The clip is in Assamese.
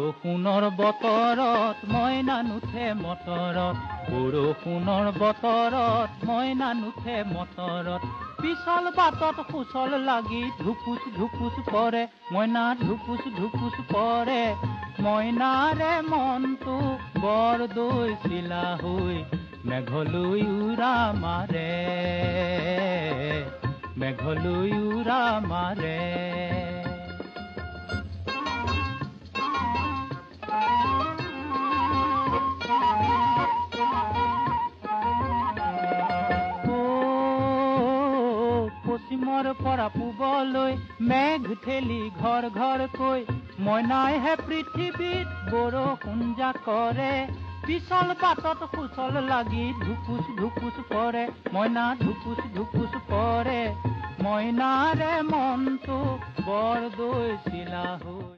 বৰষুণৰ বতৰত মইনা নুঠে মটৰত, বৰষুণৰ বতৰত মইনা নুঠে মটৰত। পিছল বাটত সুচল লাগি ধুপুচ ধুপুচ পৰে, মইনা ধুপুচ ধুপুচ পৰে। মইনাৰে মনটো বৰ দৈ চিলা হৈ মেঘলৈ উৰা মাৰে, মেঘলৈ উৰা মাৰে। পশ্চিমৰ পৰা পূবলৈ মেঘ ঠেলি ঘৰ ঘৰকৈ, মইনাইহে পৃথিৱীত বৰষুণ জা কৰে। পিছল বাটত সুচল লাগি ধুপুচ ধুপুচ পৰে, মইনা ধুপুচ ধুপুচ পৰে। মইনাৰে মনটো বৰ দৈ চিলা হৈ